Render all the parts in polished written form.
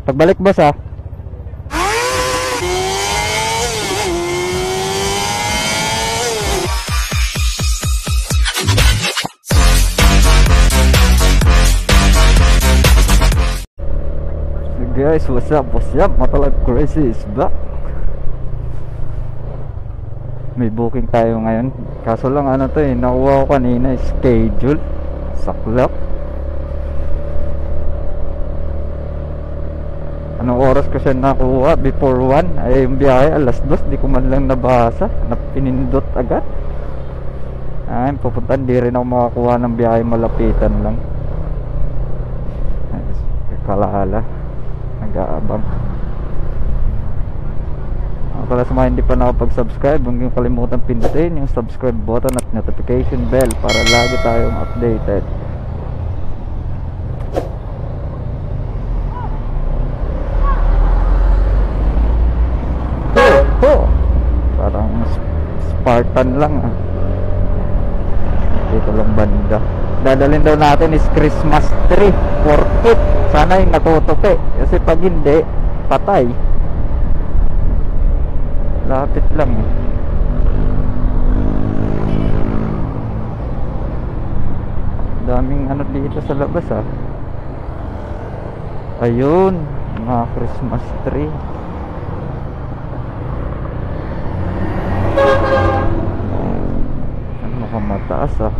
Pagbalik boss ah. Guys, what's up? Matalag Crazy is back. May booking tayo ngayon. Kaso lang ano to eh, nakuha ko kanina schedule. Saklap. Anong oras ko siya nakuha? Before 1. Ay yung biyahe alas 2. Di ko man lang nabasa. Napinindot agad. Ay pupunta. Di rin ako makakuha ng biyahe, malapitan lang. Kalahala. Nag-aabang. Para sa mga hindi pa nakapag-subscribe, huwag niyong kalimutan pindutin yung subscribe button at notification bell para lagi tayong updated. Parang Spartan lang ah. Dito lang banda. Dadalhin daw natin is Christmas tree for it. Sana yung natutupi, kasi pag hindi, patay. Lapit lang eh. Daming ano dito sa labas ah. Ayun, mga Christmas tree. Ano mukhang mataas ah.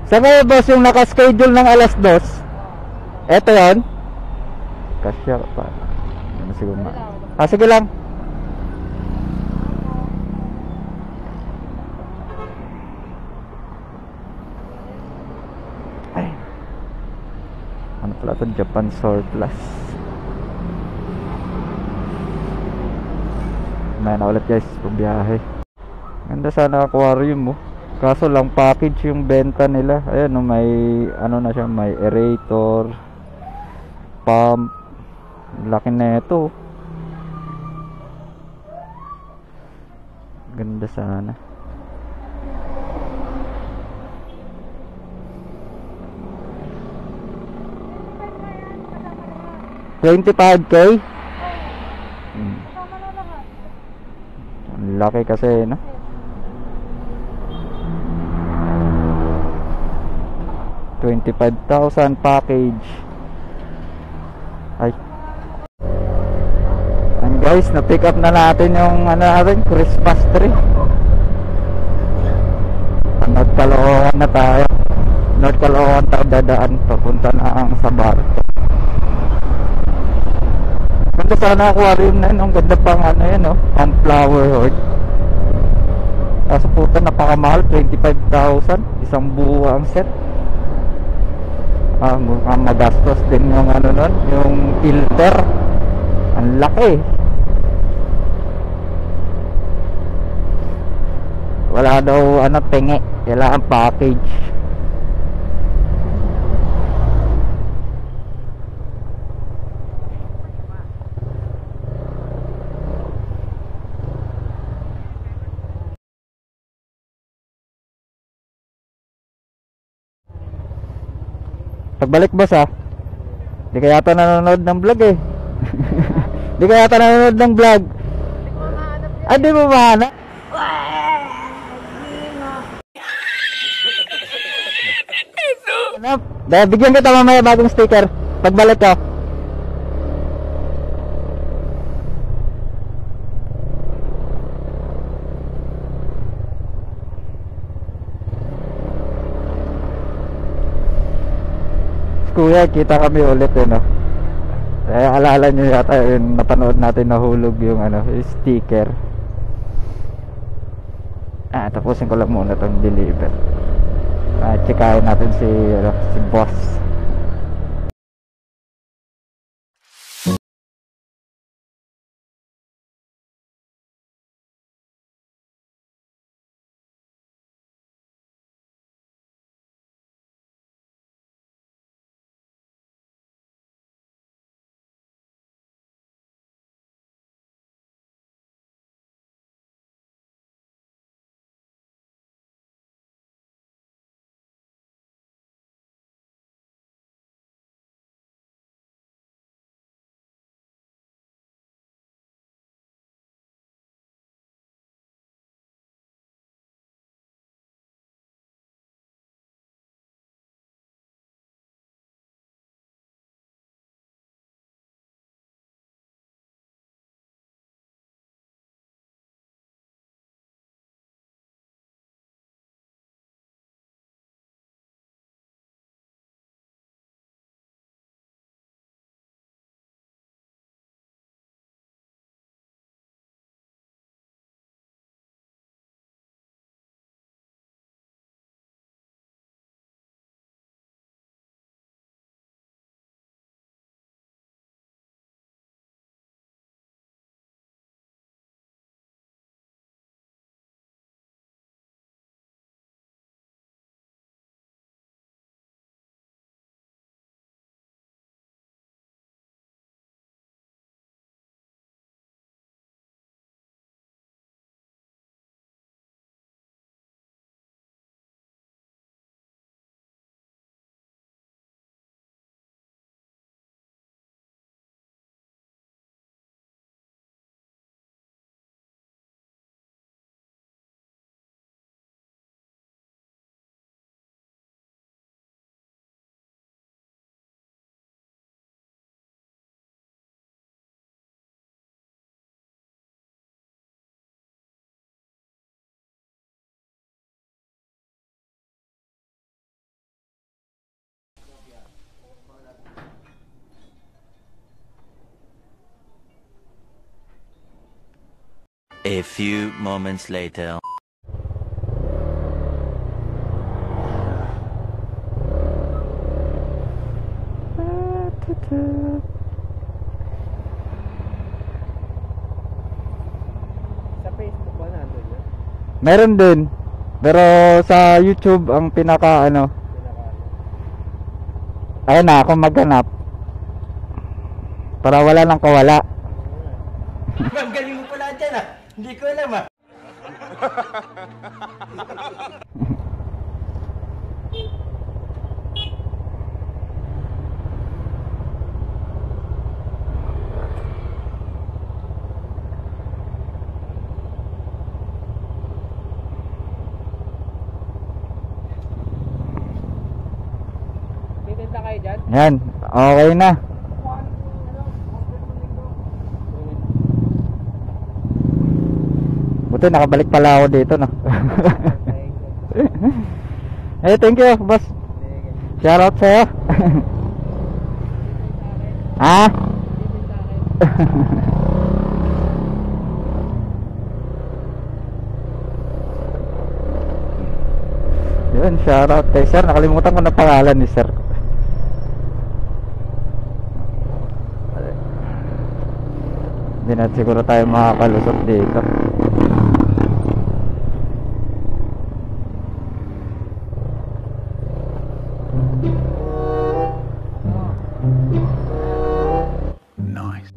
Sabi boss yung naka-schedule ng alas 2. Eto yun. Kasya pa. Ano siguro na. Ah, sige lang. Ay. Ano pala ito? Japan surplus. May na ulit guys. Pabiyahe. Ganda sana aquarium mo. Kaso lang package yung benta nila. Ayan, no, may ano na siya, may aerator, pump. Laki na ito. Ganda sana. $25K? Ang laki kasi, no? $25,000 package. Ay. And guys, na-pick up na natin yung ano natin, Christmas tree. North Caloocan na tayo. North Caloocan tayo dadaan. Papunta na ang sa Barto. Ganda sana aquarium na yun. Ang ganda pang ano yun, oh, ang flower hoard. Kaso puta, napakamahal. 25,000. Isang buo ang set. Mukhang magastos din yung ano nun, yung filter. Ang laki. Wala daw ano, penge. Kailangan package. Pagbalik boss ah. Di ka yata nanonood ng vlog eh. Di ka yata nanonood ng vlog. Ah, di mo mahanap? Dahil bigyan kita mamaya bagong sticker. Pagbalik ko. kuya, kita kami ulit no. Alala nyo yata yung napanood natin, nahulog yung yung sticker. Tapusin ko lang muna itong deliver. Tsikahin natin si boss. A few moments later. Sa Facebook ba nandun yun? Meron din. Pero sa YouTube ang pinaka ayun na ako maghanap. Para wala nang kawala. Ang galing mo pala dyan ah. Hindi ko alam ah. Titinda kayo dyan? Yan, okay na. Buti nakabalik pala ako dito no. Thank you boss. Shoutout sa'yo. Ha? Yun, shoutout kay sir. Nakalimutan ko na pangalan ni sir. Hindi na siguro tayo makakalusot dito. Nice.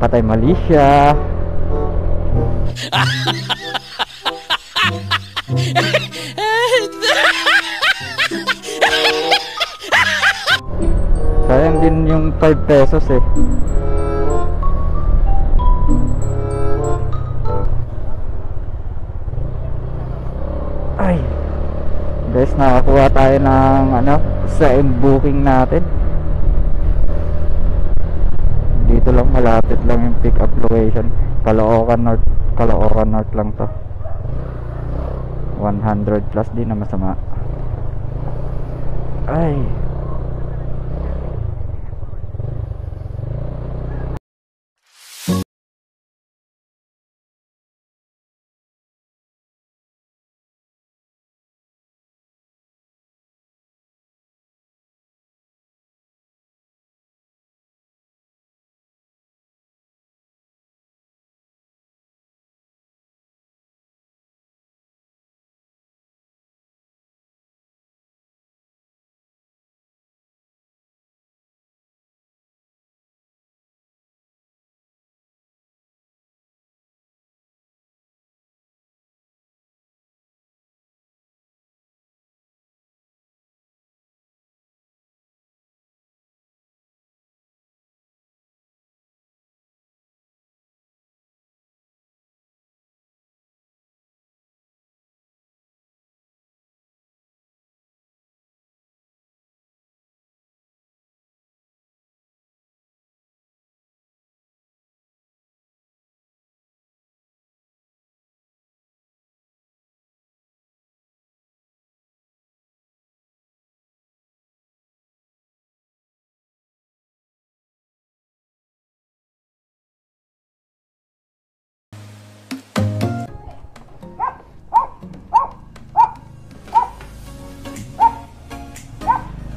Patay Malaysia. Sayang din yung 5 pesos eh. guys, nakakuha tayo ng ano sa booking natin. Dito lang, malapit lang yung pick up location. Caloocan North lang to. 100 plus, di na masama. Ay,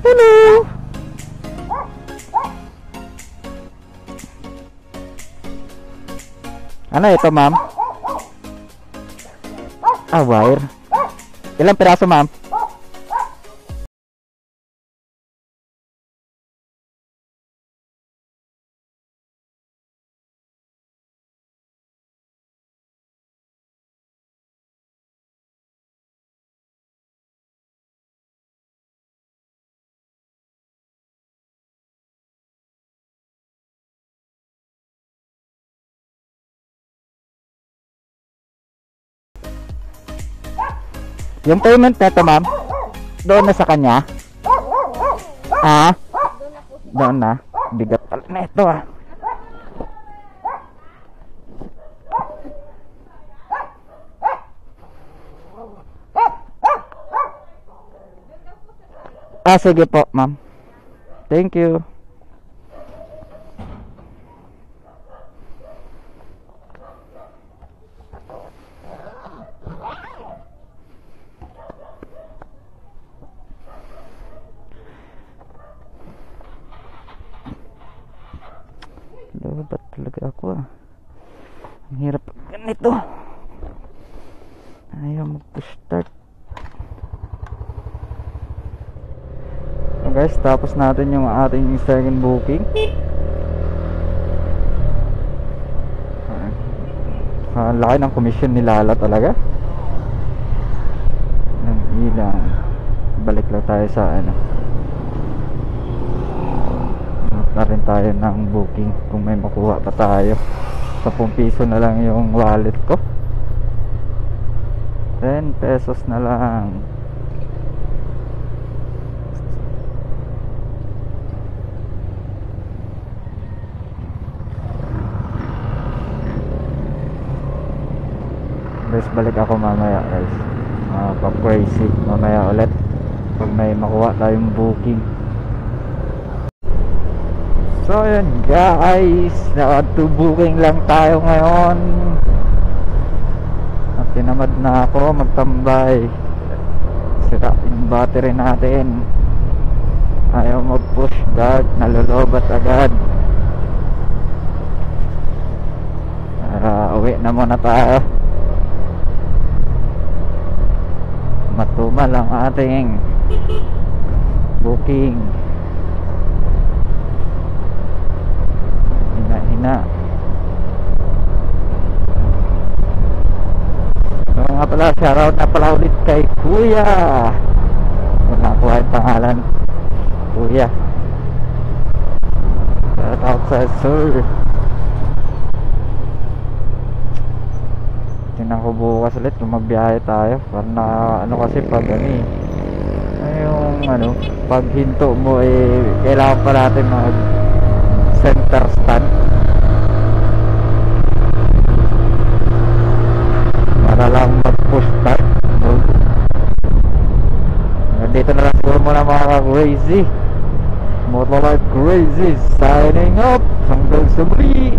hello. Ano ito, ma'am? Wire. Ilang piraso, ma'am? Yung payment neto, ma'am, doon na sa kanya? Doon na. Bigat pala neto, Sige po, ma'am. Thank you. Ba't talaga ako ang hirap ganito. Ayaw mag-push start. So guys, tapos natin yung ating second booking. Laki ng commission ni Lala talaga. Ng ilang. Balik lang tayo sa ano, na rin tayo ng booking kung may makuha pa tayo. 10 piso na lang yung wallet ko, 10 pesos na lang. Guys, balik ako mamaya guys. Pa-crazy mamaya ulit pag may makuha tayong booking. So yun guys, naka-2 booking lang tayo ngayon. At tinamad na ako magtambay. Sira yung battery natin. Ayaw mag-push start, nalolobat agad. Uwi na muna tayo. Matumal ang ating booking. Hina. So nga pala, shoutout na pala ulit kay Kuya. Wala ko ay pangalan. Kuya, shoutout sa sir. Tingnan ko bukas ulit kung magbiyahe tayo. Para na ano, kasi pag yung ano, pag hinto mo kailangan pa natin mag center stand para lang mag push start. Dito na lang siguro muna mga ka-crazy. Motovlog Crazy signing up hanggang sa muli.